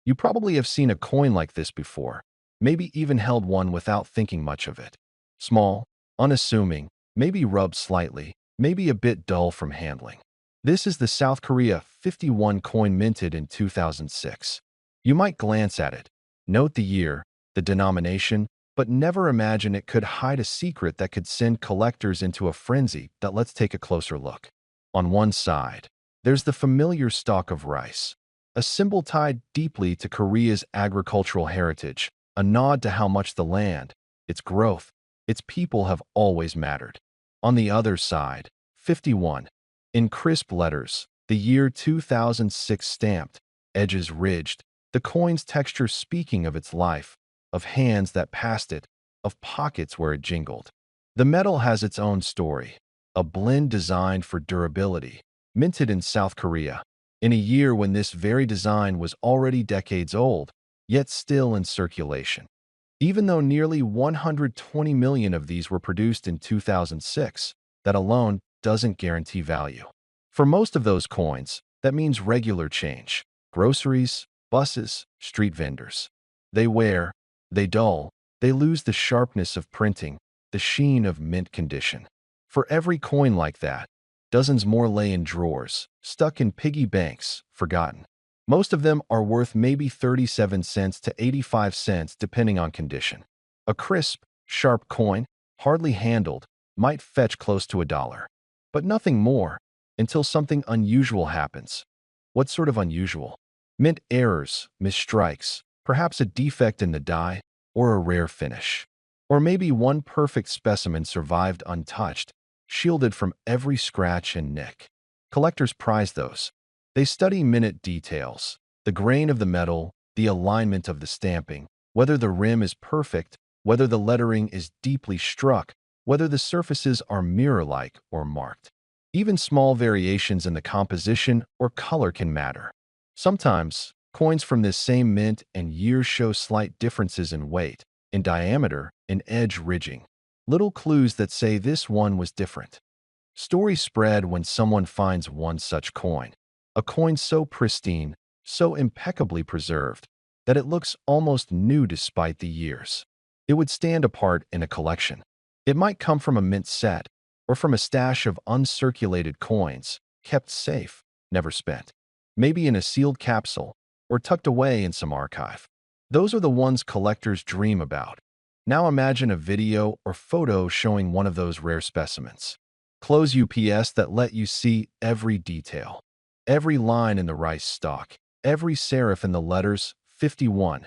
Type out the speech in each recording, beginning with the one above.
You probably have seen a coin like this before, maybe even held one without thinking much of it. Small, unassuming, maybe rubbed slightly, maybe a bit dull from handling. This is the South Korea 51 coin minted in 2006. You might glance at it, note the year, the denomination, but never imagine it could hide a secret that could send collectors into a frenzy. Let's take a closer look. On one side, there's the familiar stalk of rice, a symbol tied deeply to Korea's agricultural heritage, a nod to how much the land, its growth, its people have always mattered. On the other side, 51, in crisp letters, the year 2006 stamped, edges ridged, the coin's texture speaking of its life, of hands that passed it, of pockets where it jingled. The metal has its own story, a blend designed for durability, minted in South Korea, in a year when this very design was already decades old, yet still in circulation. Even though nearly 120 million of these were produced in 2006, that alone doesn't guarantee value. For most of those coins, that means regular change. Groceries, buses, street vendors. They wear, they dull, they lose the sharpness of printing, the sheen of mint condition. For every coin like that, dozens more lay in drawers, stuck in piggy banks, forgotten. Most of them are worth maybe 37 cents to 85 cents depending on condition. A crisp, sharp coin, hardly handled, might fetch close to $1. But nothing more, until something unusual happens. What sort of unusual? Mint errors, misstrikes, perhaps a defect in the die, or a rare finish. Or maybe one perfect specimen survived untouched, shielded from every scratch and nick. Collectors prize those. They study minute details, the grain of the metal, the alignment of the stamping, whether the rim is perfect, whether the lettering is deeply struck, whether the surfaces are mirror-like or marked. Even small variations in the composition or color can matter. Sometimes, coins from this same mint and year show slight differences in weight, in diameter, in edge ridging. Little clues that say this one was different. Stories spread when someone finds one such coin. A coin so pristine, so impeccably preserved, that it looks almost new despite the years. It would stand apart in a collection. It might come from a mint set, or from a stash of uncirculated coins, kept safe, never spent. Maybe in a sealed capsule, or tucked away in some archive. Those are the ones collectors dream about. Now imagine a video or photo showing one of those rare specimens. Close UPS that let you see every detail. Every line in the rice stalk, every serif in the letters 51,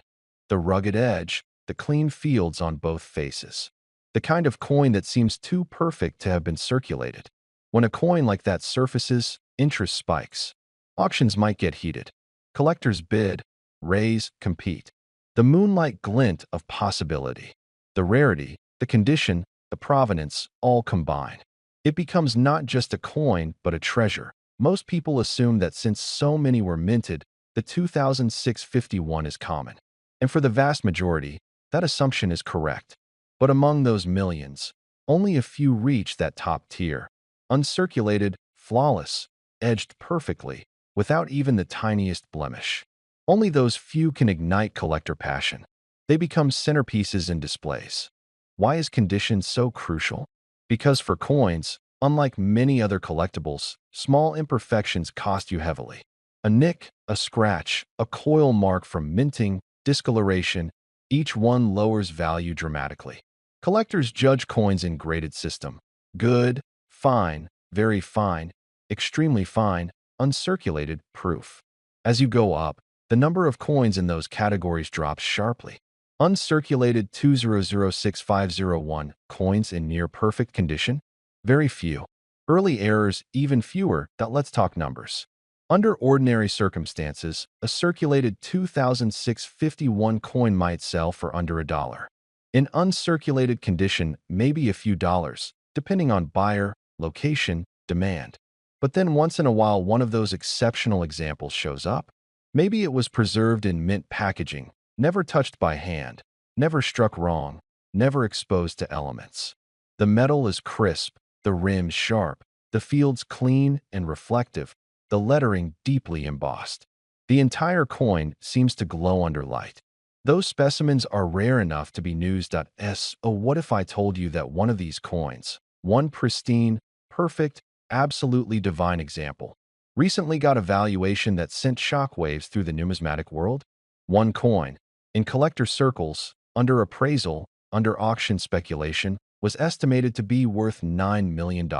the rugged edge, the clean fields on both faces. The kind of coin that seems too perfect to have been circulated. When a coin like that surfaces, interest spikes. Auctions might get heated. Collectors bid, raise, compete. The moonlight glint of possibility. The rarity, the condition, the provenance, all combine. It becomes not just a coin, but a treasure. Most people assume that since so many were minted, the 2006 51 is common. And for the vast majority, that assumption is correct. But among those millions, only a few reach that top tier. Uncirculated, flawless, edged perfectly, without even the tiniest blemish. Only those few can ignite collector passion. They become centerpieces in displays. Why is condition so crucial? Because for coins, unlike many other collectibles, small imperfections cost you heavily. A nick, a scratch, a coil mark from minting, discoloration, each one lowers value dramatically. Collectors judge coins in graded system. Good, fine, very fine, extremely fine, uncirculated, proof. As you go up, the number of coins in those categories drops sharply. Uncirculated 2006501 coins in near-perfect condition? Very few. Early errors, even fewer. Let's talk numbers. Under ordinary circumstances, a circulated 2006 51 coin might sell for under $1. In uncirculated condition, maybe a few dollars, depending on buyer, location, demand. But then once in a while, one of those exceptional examples shows up. Maybe it was preserved in mint packaging, never touched by hand, never struck wrong, never exposed to elements. The metal is crisp, the rim sharp, the fields clean and reflective, the lettering deeply embossed. The entire coin seems to glow under light. Those specimens are rare enough to be news.s. Oh, what if I told you that one of these coins, one pristine, perfect, absolutely divine example, recently got a valuation that sent shockwaves through the numismatic world? One coin, in collector circles, under appraisal, under auction speculation, was estimated to be worth $9 million.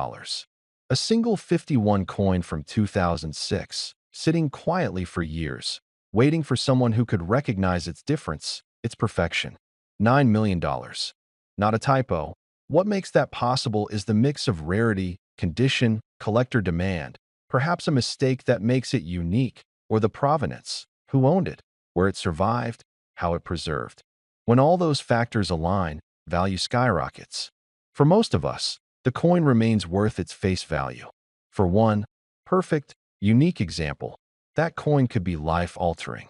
A single 51 coin from 2006, sitting quietly for years, waiting for someone who could recognize its difference, its perfection. $9 million. Not a typo. What makes that possible is the mix of rarity, condition, collector demand, perhaps a mistake that makes it unique, or the provenance, who owned it, where it survived, how it preserved. When all those factors align, value skyrockets. For most of us, the coin remains worth its face value. For one perfect, unique example, that coin could be life-altering.